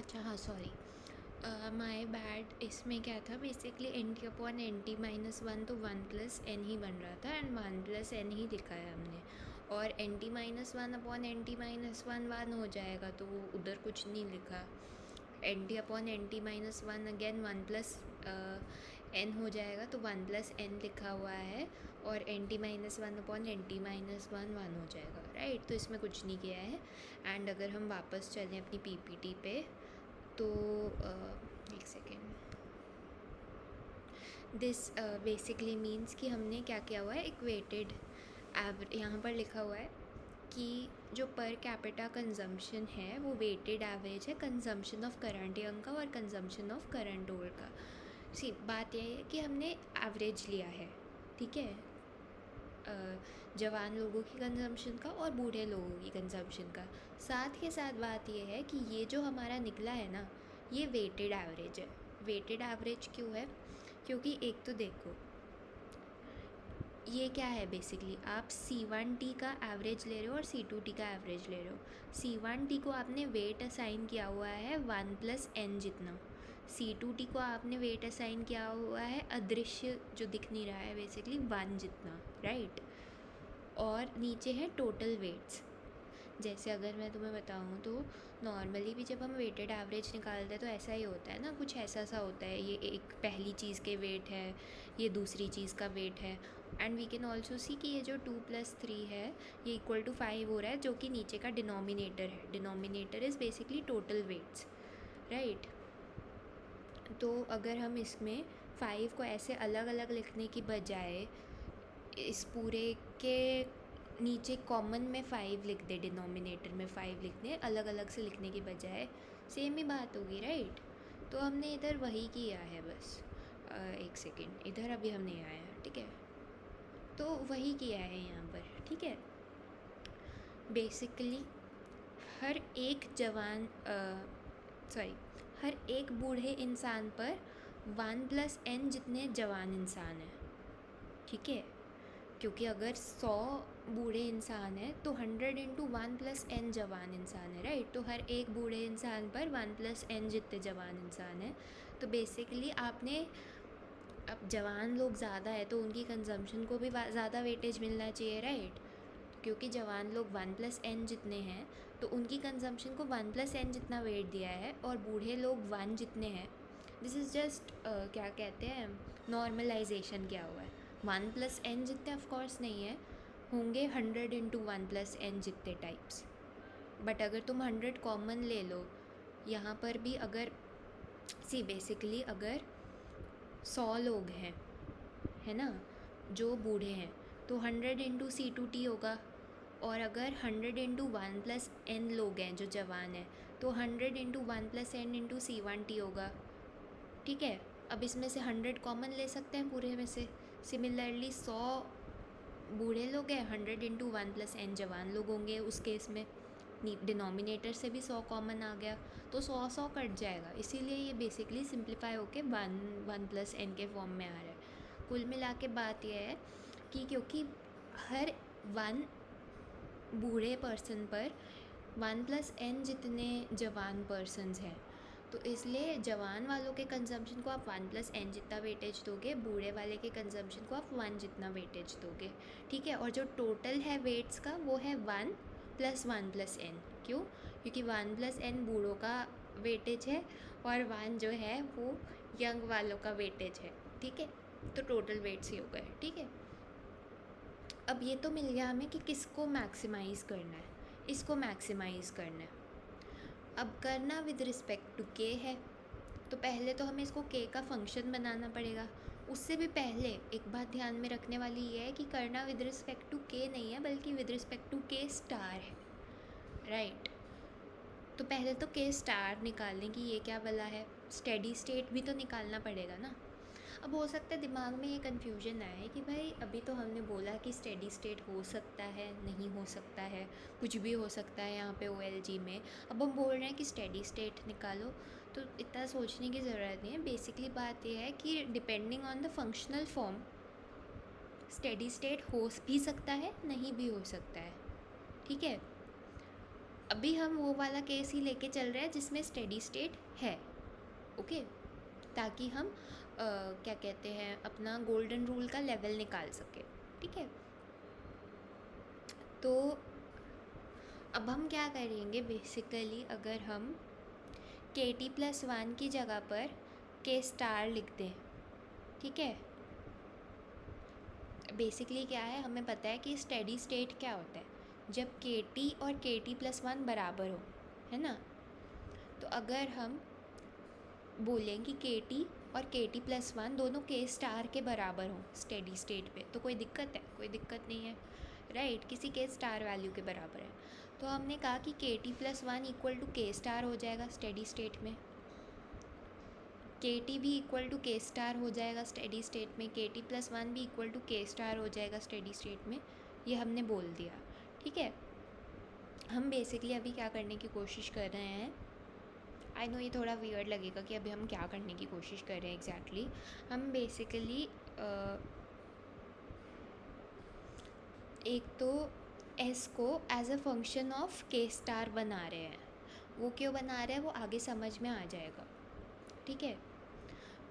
अच्छा हाँ sorry, my bad. इसमें क्या था basically N T upon N T minus one, तो वन प्लस एन ही बन रहा था एंड वन प्लस एन ही लिखा है हमने। और N T minus one upon N T minus one हो जाएगा, तो वो उधर कुछ नहीं लिखा। N T upon N T minus one again one plus N हो जाएगा, तो वन प्लस एन लिखा हुआ है। और N T minus one upon N T minus one हो जाएगा, राइट। तो इसमें कुछ नहीं किया है। एंड अगर हम वापस चलें अपनी पीपीटी पे, तो एक सेकेंड, दिस बेसिकली मीन्स कि हमने क्या किया हुआ है, एक वेटेड यहाँ पर लिखा हुआ है कि जो पर कैपिटा कंजम्पशन है वो वेटेड एवरेज है कंजम्पशन ऑफ करंट यंग का और कंजम्पशन ऑफ करंट ओल्ड का। सी बात यह है कि हमने एवरेज लिया है, ठीक है, जवान लोगों की कंजम्पशन का और बूढ़े लोगों की कंजम्पशन का। साथ के साथ बात यह है कि ये जो हमारा निकला है ना, ये वेटेड एवरेज है। वेटेड एवरेज क्यों है? क्योंकि एक तो देखो, ये क्या है बेसिकली, आप C1T का एवरेज ले रहे हो और C2T का एवरेज ले रहे हो। C1T को आपने वेट असाइन किया हुआ है वन प्लस एन जितना, C2T को आपने वेट असाइन किया हुआ है अदृश्य जो दिख नहीं रहा है बेसिकली वन जितना, राइट। और नीचे है टोटल वेट्स। जैसे अगर मैं तुम्हें बताऊँ तो नॉर्मली भी जब हम वेटेड एवरेज निकालते हैं तो ऐसा ही होता है ना, कुछ ऐसा सा होता है, ये एक पहली चीज़ के वेट है, ये दूसरी चीज़ का वेट है। And we can also see कि ये जो 2 + 3 है ये इक्वल टू 5 हो रहा है, जो कि नीचे का डिनोमिनेटर है। Denominator is basically total weights, right. तो अगर हम इसमें 5 को ऐसे अलग अलग लिखने की बजाय इस पूरे के नीचे कॉमन में 5 लिख दे, डिनोमिनेटर में 5 लिख दे, अलग अलग से लिखने की बजाय, सेम ही बात होगी, राइट। तो हमने इधर वही किया है बस। एक सेकेंड, इधर अभी हम नहीं आया, ठीक है। तो वही किया है यहाँ पर, ठीक है। बेसिकली हर एक जवान सॉरी हर एक बूढ़े इंसान पर 1 + n जितने जवान इंसान हैं, ठीक है। क्योंकि अगर 100 बूढ़े इंसान हैं तो 100 × 1 + n जवान इंसान है, राइट। तो हर एक बूढ़े इंसान पर 1 + n जितने जवान इंसान हैं। तो बेसिकली आपने, अब जवान लोग ज़्यादा है तो उनकी कंजम्पशन को भी ज़्यादा वेटेज मिलना चाहिए, राइट। क्योंकि जवान लोग 1 + n जितने हैं तो उनकी कंजम्पशन को 1 + n जितना वेट दिया है, और बूढ़े लोग 1 जितने हैं। दिस इज़ जस्ट क्या कहते हैं, नॉर्मलाइजेशन किया हुआ है। 1 + n जितने ऑफकोर्स नहीं है, होंगे 100 × 1 + n जितने टाइप्स। बट अगर तुम 100 कॉमन ले लो, यहाँ पर भी अगर सी बेसिकली अगर 100 लोग हैं, है ना, जो बूढ़े हैं, तो 100 × C2T होगा। और अगर 100 × 1 + n लोग हैं जो जवान हैं, तो 100 × 1 + n × C1T होगा, ठीक है। अब इसमें से 100 कॉमन ले सकते हैं पूरे में से। सिमिलरली 100 बूढ़े लोग हैं, 100 × 1 + n जवान लोग होंगे उस केस में। डिनोमिनेटर से भी 100 कॉमन आ गया, तो 100 कट जाएगा। इसीलिए ये बेसिकली सिंप्लीफाई होके 1 + n के फॉर्म में आ रहा है। कुल मिला के बात यह है कि क्योंकि हर 1 बूढ़े पर्सन पर 1 + n जितने जवान पर्सनस हैं, तो इसलिए जवान वालों के कंजम्पशन को आप 1 + n जितना वेटेज दोगे, बूढ़े वाले के कंजम्पशन को आप 1 जितना वेटेज दोगे, ठीक है। और जो टोटल है वेट्स का वो है 1 + 1 + n। क्यों? क्योंकि 1 + n बूढ़ों का वेटेज है और 1 जो है वो यंग वालों का वेटेज है, ठीक है। तो टोटल वेट्स ही हो गए, ठीक है। अब ये तो मिल गया हमें कि किसको मैक्सिमाइज़ करना है, इसको मैक्सिमाइज़ करना है। अब करना विद रिस्पेक्ट टू के है, तो पहले तो हमें इसको के का फंक्शन बनाना पड़ेगा। उससे भी पहले एक बात ध्यान में रखने वाली ये है कि करना विद रिस्पेक्ट टू के नहीं है, बल्कि with respect to K star है, राइट। तो पहले तो के स्टार निकालने की ये क्या भला है, स्टेडी स्टेट भी तो निकालना पड़ेगा ना। अब हो सकता है दिमाग में ये कन्फ्यूजन आए कि भाई अभी तो हमने बोला कि स्टेडी स्टेट हो सकता है, नहीं हो सकता है, कुछ भी हो सकता है यहाँ पे OLG में। अब हम बोल रहे हैं कि स्टेडी स्टेट निकालो, तो इतना सोचने की ज़रूरत नहीं है। बेसिकली बात यह है कि depending on the functional form steady state हो भी सकता है, नहीं भी हो सकता है, ठीक है। अभी हम वो वाला केस ही लेके चल रहे हैं जिसमें स्टेडी स्टेट है, ओके, ताकि हम क्या कहते हैं अपना गोल्डन रूल का लेवल निकाल सके, ठीक है। तो अब हम क्या करेंगे बेसिकली, अगर हम KT+1 की जगह पर K* लिख दें, ठीक है। बेसिकली क्या है, हमें पता है कि स्टेडी स्टेट क्या होता है, जब KT और KT+1 बराबर हो, है ना। तो अगर हम बोलें कि KT और KT+1 दोनों K* के बराबर हों स्टेडी स्टेट पे, तो कोई दिक्कत है? कोई दिक्कत नहीं है, राइट। किसी K* वैल्यू के बराबर है, तो हमने कहा कि KT+1 = K* हो जाएगा स्टेडी स्टेट में, KT भी = K* हो जाएगा स्टेडी स्टेट में, KT+1 भी = K* हो जाएगा स्टेडी स्टेट में। ये हमने बोल दिया, ठीक है। हम बेसिकली अभी क्या करने की कोशिश कर रहे हैं, आई नो ये थोड़ा वियर्ड लगेगा कि अभी हम क्या करने की कोशिश कर रहे हैं एग्जैक्टली। हम बेसिकली एक तो S को as a function of K* बना रहे हैं। वो क्यों बना रहे हैं वो आगे समझ में आ जाएगा, ठीक है।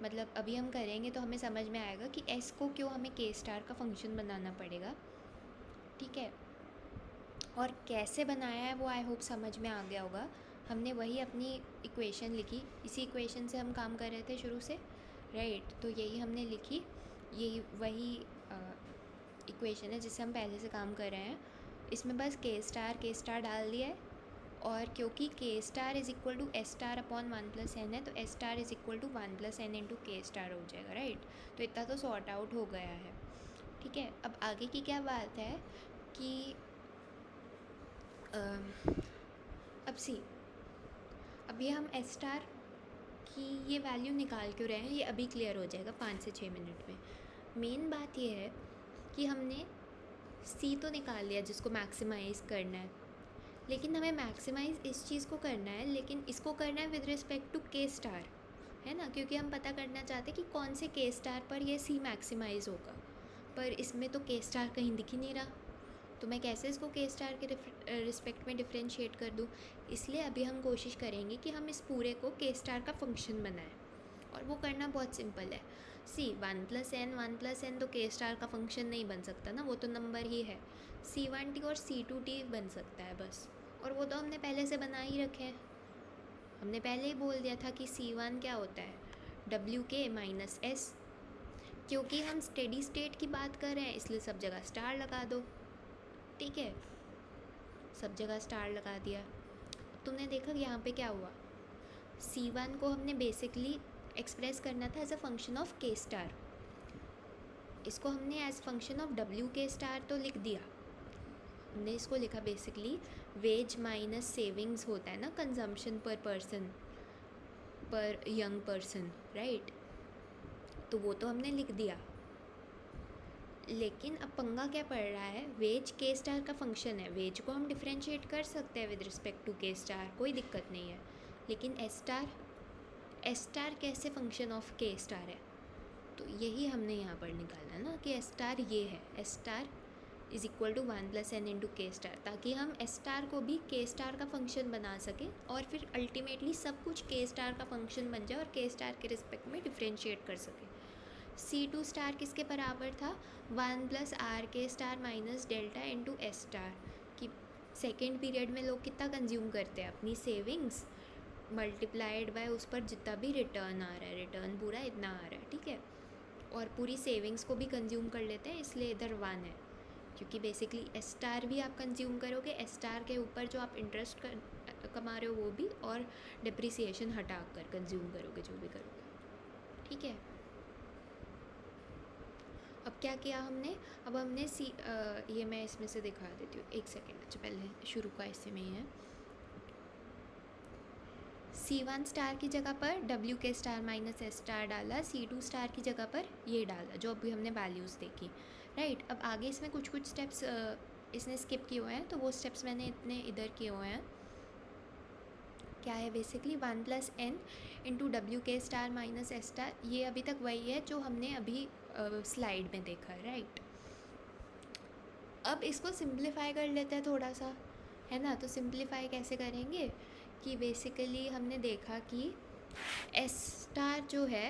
मतलब अभी हम करेंगे तो हमें समझ में आएगा कि S को क्यों हमें K* का फंक्शन बनाना पड़ेगा, ठीक है। और कैसे बनाया है वो आई होप समझ में आ गया होगा। हमने वही अपनी इक्वेशन लिखी, इसी इक्वेशन से हम काम कर रहे थे शुरू से, राइट। तो यही हमने लिखी, यही वही इक्वेशन है जिससे हम पहले से काम कर रहे हैं। इसमें बस K* डाल दिया है, और क्योंकि K* = S* अपॉन 1+n है, तो S* = 1+n × K* हो जाएगा, राइट। तो इतना तो सॉर्ट आउट हो गया है, ठीक है। अब आगे की क्या बात है कि अभी हम S* की ये वैल्यू निकाल क्यों रहे हैं ये अभी क्लियर हो जाएगा 5 से 6 मिनट में। मेन बात ये है कि हमने C तो निकाल लिया जिसको मैक्सिमाइज़ करना है, लेकिन हमें मैक्सिमाइज़ इस चीज़ को करना है, लेकिन इसको करना है विद रिस्पेक्ट टू K*, है ना, क्योंकि हम पता करना चाहते हैं कि कौन से K* पर ये C मैक्सिमाइज़ होगा। पर इसमें तो K* कहीं दिख ही नहीं रहा, तो मैं कैसे इसको K* के रिस्पेक्ट में डिफ्रेंशिएट कर दूँ। इसलिए अभी हम कोशिश करेंगे कि हम इस पूरे को K* का फंक्शन बनाएं, और वो करना बहुत सिंपल है। 1+n तो K* का फंक्शन नहीं बन सकता ना, वो तो नंबर ही है। C1t और C2t बन सकता है बस, और वो तो हमने पहले से बना ही रखे हैं। हमने पहले ही बोल दिया था कि C1 क्या होता है, WK - S। क्योंकि हम स्टेडी स्टेट की बात कर रहे हैं इसलिए सब जगह स्टार लगा दो, ठीक है। सब जगह स्टार लगा दिया। तुमने देखा कि यहाँ पे क्या हुआ, C1 को हमने बेसिकली एक्सप्रेस करना था as a function of K*, इसको हमने एज फंक्शन ऑफ WK* तो लिख दिया। हमने इसको लिखा बेसिकली वेज माइनस सेविंग्स होता है ना, कंजम्पशन पर पर्सन पर यंग पर्सन, राइट। तो वो तो हमने लिख दिया, लेकिन अब पंगा क्या पड़ रहा है, वेज K* का फंक्शन है, वेज को हम डिफ्रेंशिएट कर सकते हैं विद रिस्पेक्ट टू K*, कोई दिक्कत नहीं है। लेकिन S* कैसे फंक्शन ऑफ K* है, तो यही हमने यहाँ पर निकाला ना कि S* ये है, S* = 1+n × K*, ताकि हम S* को भी K* का फंक्शन बना सकें, और फिर अल्टीमेटली सब कुछ K* का फंक्शन बन जाए और K* के रिस्पेक्ट में डिफ्रेंशिएट कर सकें। C2* किसके बराबर था, 1+RK* - डेल्टा × S*, कि सेकेंड पीरियड में लोग कितना कंज्यूम करते हैं, अपनी सेविंग्स मल्टीप्लाइड बाय उस पर जितना भी रिटर्न आ रहा है, रिटर्न पूरा इतना आ रहा है, ठीक है। और पूरी सेविंग्स को भी कंज्यूम कर लेते हैं, इसलिए इधर 1 है, क्योंकि बेसिकली S* भी आप कंज्यूम करोगे, S* के ऊपर जो आप इंटरेस्ट कमा रहे हो वो भी, और डिप्रिसिएशन हटा कर कंज्यूम करोगे जो भी करोगे, ठीक है। अब क्या किया हमने, अब हमने ये मैं इसमें से दिखा देती हूँ, एक सेकेंड। अच्छा पहले शुरू का इससे में ही है। C1* की जगह पर WK* - S* डाला, C2* की जगह पर ये डाला जो अभी हमने वैल्यूज़ देखी, राइट। अब आगे इसमें कुछ स्टेप्स इसने स्किप किए हुए हैं, तो वो स्टेप्स मैंने इतने इधर किए हुए हैं। क्या है बेसिकली 1+n × WK* - S*, ये अभी तक वही है जो हमने अभी स्लाइड में देखा है, राइट। अब इसको सिंप्लीफाई कर लेते हैं थोड़ा सा, है ना। तो सिंप्लीफाई कैसे करेंगे कि बेसिकली हमने देखा कि एस स्टार जो है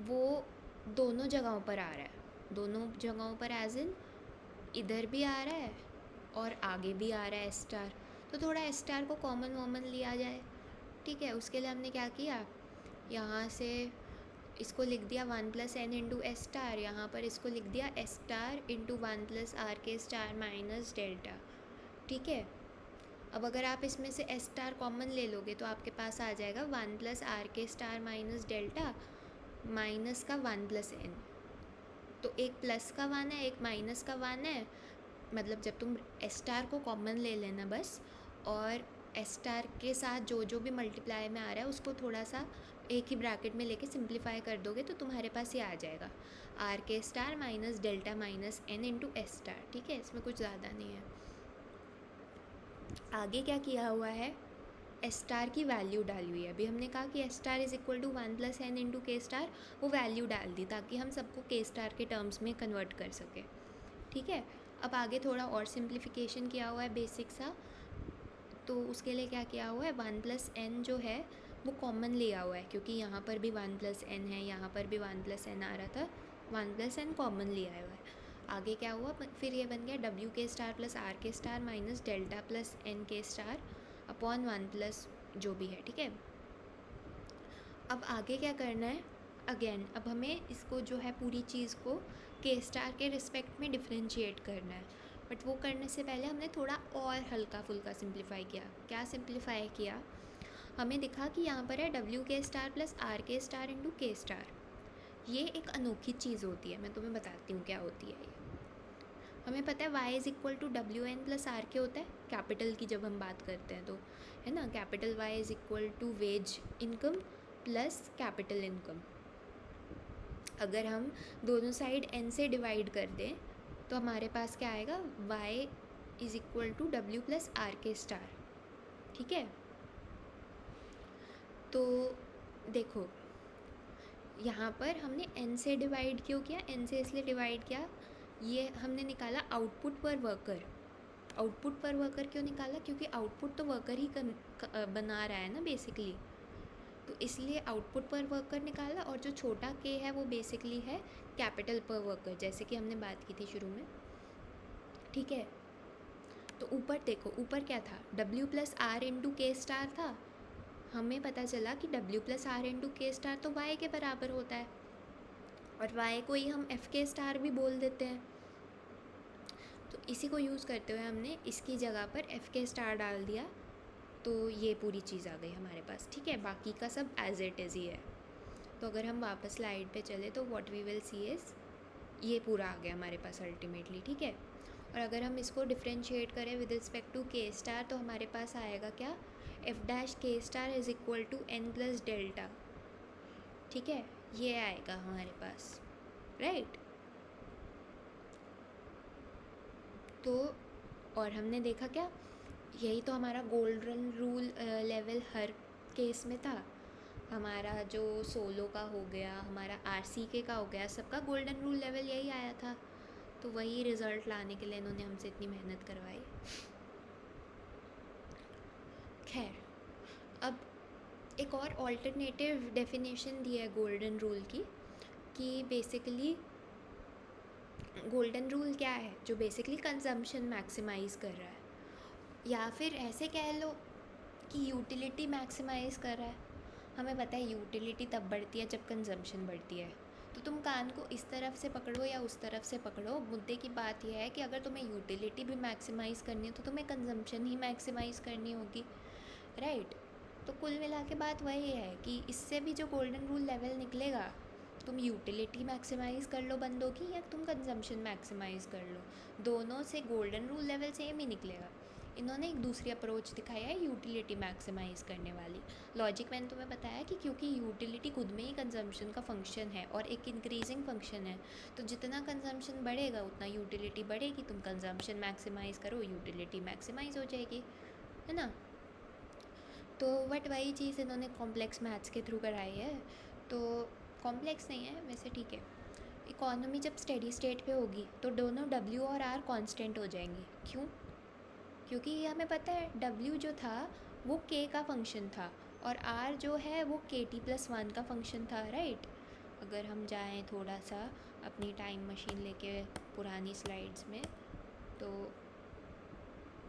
वो दोनों जगहों पर आ रहा है, दोनों जगहों पर एज इन इधर भी आ रहा है और आगे भी आ रहा है एस स्टार। तो थोड़ा एस स्टार को कॉमन लिया जाए, ठीक है। उसके लिए हमने क्या किया, यहाँ से इसको लिख दिया 1 + n इंटू एस स्टार, यहाँ पर इसको लिख दिया S star into 1 + RK star minus delta, ठीक है। अब अगर आप इसमें से एस स्टार कॉमन ले लोगे तो आपके पास आ जाएगा 1 + RK star minus delta minus का 1 + n। तो एक प्लस का 1 है, एक माइनस का 1 है, मतलब जब तुम एस स्टार को कॉमन ले लेना बस, और एस स्टार के साथ जो जो भी मल्टीप्लाई में आ रहा है उसको थोड़ा सा एक ही ब्रैकेट में लेके सिंप्लीफाई कर दोगे तो तुम्हारे पास ये आ जाएगा RK star minus delta minus n into S star, ठीक है। इसमें कुछ ज़्यादा नहीं है। आगे क्या किया हुआ है, एस स्टार की वैल्यू डाली हुई है। अभी हमने कहा कि S star is equal to 1 + n into K star, वो वैल्यू डाल दी ताकि हम सबको के स्टार के टर्म्स में कन्वर्ट कर सकें, ठीक है। अब आगे थोड़ा और सिंप्लीफिकेशन किया हुआ है बेसिक सा। तो उसके लिए क्या किया हुआ है, 1 + n जो है वो कॉमन लिया हुआ है, क्योंकि यहाँ पर भी 1 + n है, यहाँ पर भी 1 + n आ रहा था, 1 + n कॉमन लिया हुआ है। आगे क्या हुआ, फिर ये बन गया WK star + RK star minus delta + NK star upon 1 plus जो भी है, ठीक है। अब आगे क्या करना है, अगेन अब हमें इसको जो है पूरी चीज़ को के स्टार के रिस्पेक्ट में डिफ्रेंशिएट करना है। बट वो करने से पहले हमने थोड़ा और हल्का फुल्का सिंप्लीफाई किया। क्या सिंप्लीफाई किया, हमें दिखा कि यहाँ पर है WK star + RK star into K star. ये एक अनोखी चीज़ होती है, मैं तुम्हें बताती हूँ क्या होती है ये। हमें पता है y is equal to WN + RK होता है कैपिटल की जब हम बात करते हैं तो, है ना। Capital Y is equal to wage income plus capital income. अगर हम दोनों साइड n से डिवाइड कर दें तो हमारे पास क्या आएगा, y is equal to W + RK star, ठीक है। तो देखो यहाँ पर हमने n से डिवाइड क्यों किया, n से इसलिए डिवाइड किया, ये हमने निकाला आउटपुट पर वर्कर। आउटपुट पर वर्कर क्यों निकाला, क्योंकि आउटपुट तो वर्कर ही बना रहा है ना बेसिकली, तो इसलिए आउटपुट पर वर्कर निकाला। और जो छोटा k है वो बेसिकली है कैपिटल पर वर्कर, जैसे कि हमने बात की थी शुरू में, ठीक है। तो ऊपर देखो, ऊपर क्या था, W + R into K star था। हमें पता चला कि W + R into K star तो y के बराबर होता है, और y को ही हम FK स्टार भी बोल देते हैं। तो इसी को यूज़ करते हुए हमने इसकी जगह पर FK स्टार डाल दिया, तो ये पूरी चीज़ आ गई हमारे पास, ठीक है। बाकी का सब एज इट इज़ ही है। तो अगर हम वापस स्लाइड पे चले तो what we will see is, ये पूरा आ गया हमारे पास अल्टीमेटली, ठीक है। और अगर हम इसको डिफ्रेंशिएट करें with respect to K star तो हमारे पास आएगा क्या, F' star is equal to n + delta, ठीक है। ये आएगा हमारे पास, राइट। तो और हमने देखा क्या, यही तो हमारा गोल्डन रूल लेवल हर केस में था। हमारा जो सोलो का हो गया, हमारा RCK का हो गया, सबका गोल्डन रूल लेवल यही आया था। तो वही रिज़ल्ट लाने के लिए इन्होंने हमसे इतनी मेहनत करवाई। खैर, अब एक और ऑल्टरनेटिव डेफिनेशन दी है गोल्डन रूल की, कि बेसिकली गोल्डन रूल क्या है, जो बेसिकली कंजम्पशन मैक्सिमाइज़ कर रहा है, या फिर ऐसे कह लो कि यूटिलिटी मैक्सिमाइज़ कर रहा है। हमें पता है यूटिलिटी तब बढ़ती है जब कंजम्पशन बढ़ती है। तो तुम कान को इस तरफ से पकड़ो या उस तरफ से पकड़ो, मुद्दे की बात यह है कि अगर तुम्हें यूटिलिटी भी मैक्सिमाइज़ करनी है तो तुम्हें कंजम्पशन ही मैक्सिमाइज़ करनी होगी, राइट। तो कुल मिला के बात वही है कि इससे भी जो गोल्डन रूल लेवल निकलेगा, तुम यूटिलिटी मैक्सिमाइज़ कर लो बंदों की या तुम कंजम्पशन मैक्सिमाइज़ कर लो, दोनों से गोल्डन रूल लेवल सेम ही निकलेगा। इन्होंने एक दूसरी अप्रोच दिखाया है यूटिलिटी मैक्सिमाइज़ करने वाली। लॉजिक मैंने तुम्हें बताया कि क्योंकि यूटिलिटी खुद में ही कंजम्पशन का फंक्शन है और एक इंक्रीजिंग फंक्शन है, तो जितना कंजम्पशन बढ़ेगा उतना यूटिलिटी बढ़ेगी। तुम कंजम्पशन मैक्सिमाइज़ करो, यूटिलिटी मैक्सिमाइज़ हो जाएगी, है ना। तो बट वही चीज़ इन्होंने कॉम्प्लेक्स मैथ्स के थ्रू कराई है, तो कॉम्प्लेक्स नहीं है वैसे, ठीक है। इकोनॉमी जब स्टेडी स्टेट पे होगी तो दोनों W और R कांस्टेंट हो जाएंगी। क्यों? क्योंकि ये हमें पता है W जो था वो K का फंक्शन था और R जो है वो KT+1 का फंक्शन था, राइट। अगर हम जाएं थोड़ा सा अपनी टाइम मशीन लेके पुरानी स्लाइड्स में, तो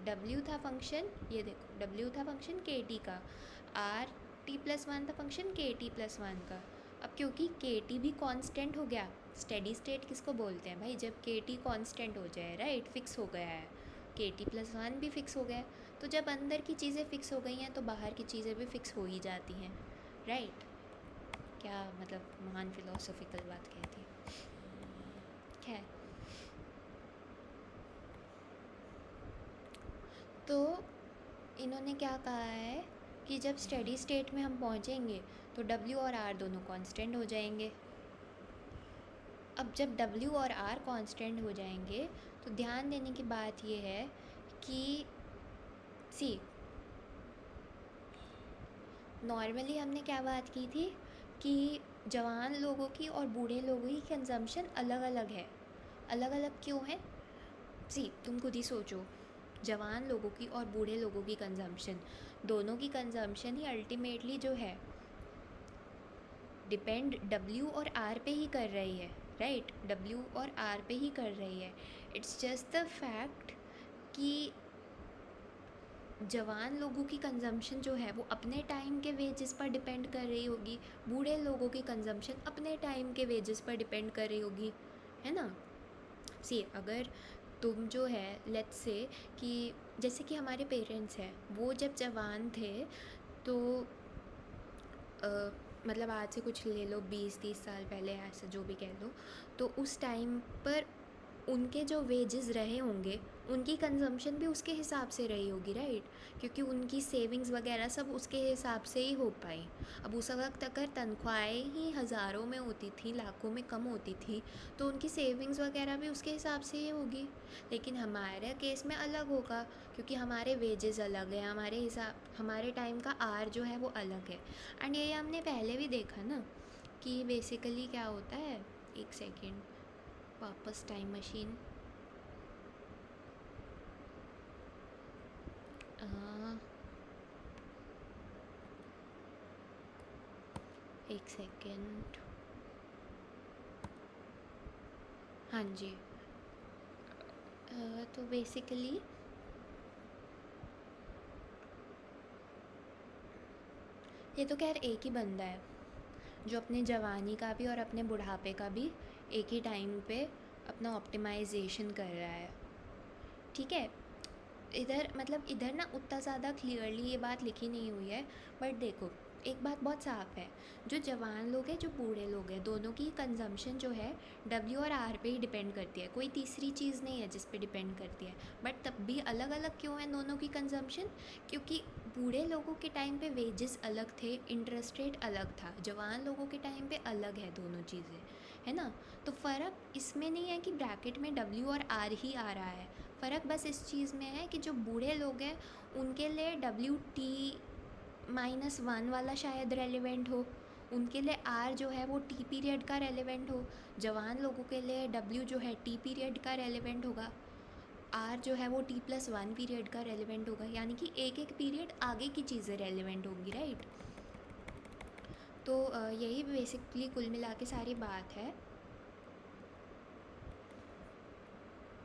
W था फंक्शन, ये देखो W था फंक्शन KT का, RT+1 था फंक्शन KT+1 का। अब क्योंकि KT भी कांस्टेंट हो गया, स्टेडी स्टेट किसको बोलते हैं भाई, जब KT कांस्टेंट हो जाए, राइट, फिक्स हो गया है, KT+1 भी फिक्स हो गया। तो जब अंदर की चीज़ें फिक्स हो गई हैं तो बाहर की चीज़ें भी फिक्स हो ही जाती हैं, राइट। क्या मतलब महान फिलोसॉफिकल बात कहती है। तो इन्होंने क्या कहा है कि जब स्टेडी स्टेट में हम पहुंचेंगे तो W और R दोनों कांस्टेंट हो जाएंगे। अब जब W और R कांस्टेंट हो जाएंगे तो ध्यान देने की बात ये है कि सी नॉर्मली हमने क्या बात की थी कि जवान लोगों की और बूढ़े लोगों की कंजम्पशन अलग अलग है। अलग अलग क्यों है? सी तुम खुद ही सोचो, जवान लोगों की और बूढ़े लोगों की कंजम्पशन, दोनों की कंजम्पशन ही अल्टीमेटली जो है डिपेंड W और R पे ही कर रही है, राइट। W और R पे ही कर रही है। इट्स जस्ट द फैक्ट कि जवान लोगों की कंजम्पशन जो है वो अपने टाइम के वेजेस पर डिपेंड कर रही होगी, बूढ़े लोगों की कंजम्पशन अपने टाइम के वेजेस पर डिपेंड कर रही होगी, है ना। सी अगर तुम जो है लेट्स से कि जैसे कि हमारे पेरेंट्स हैं, वो जब जवान थे तो मतलब आज से कुछ ले लो 20-30 साल पहले, ऐसा जो भी कह लो, तो उस टाइम पर उनके जो वेजेस रहे होंगे उनकी कंजम्पशन भी उसके हिसाब से रही होगी, राइट, क्योंकि उनकी सेविंग्स वगैरह सब उसके हिसाब से ही हो पाई। अब उस वक्त अगर तनख्वाहें ही हज़ारों में होती थी, लाखों में कम होती थी, तो उनकी सेविंग्स वगैरह भी उसके हिसाब से ही होगी। लेकिन हमारे केस में अलग होगा क्योंकि हमारे वेजेस अलग हैं, हमारे टाइम का आर जो है वो अलग है। एंड ये हमने पहले भी देखा ना कि बेसिकली क्या होता है। एक सेकेंड, वापस टाइम मशीन, एक सेकेंड, हाँ जी। तो बेसिकली ये तो खैर एक ही बंदा है जो अपने जवानी का भी और अपने बुढ़ापे का भी एक ही टाइम पे अपना ऑप्टिमाइजेशन कर रहा है, ठीक है। इधर ना उतना ज़्यादा क्लियरली ये बात लिखी नहीं हुई है, बट देखो एक बात बहुत साफ है, जो जवान लोग हैं जो बूढ़े लोग हैं दोनों की कंजम्पशन जो है W और R पे ही डिपेंड करती है, कोई तीसरी चीज़ नहीं है जिस पे डिपेंड करती है। बट तब भी अलग अलग क्यों है दोनों की कंजम्पशन? क्योंकि बूढ़े लोगों के टाइम पे वेजेस अलग थे, इंटरेस्ट रेट अलग था, जवान लोगों के टाइम पे अलग है दोनों चीज़ें, है ना। तो फ़र्क इसमें नहीं है कि ब्रैकेट में W और R ही आ रहा है, फ़र्क बस इस चीज़ में है कि जो बूढ़े लोग हैं उनके लिए WT-1 वाला शायद रेलिवेंट हो, उनके लिए R जो है वो T पीरियड का रेलिवेंट हो, जवान लोगों के लिए W जो है T पीरियड का रेलिवेंट होगा, R जो है वो T+1 पीरियड का रेलिवेंट होगा, यानी कि एक एक पीरियड आगे की चीज़ें रेलिवेंट होंगी, राइट। तो यही बेसिकली कुल मिला के सारी बात है।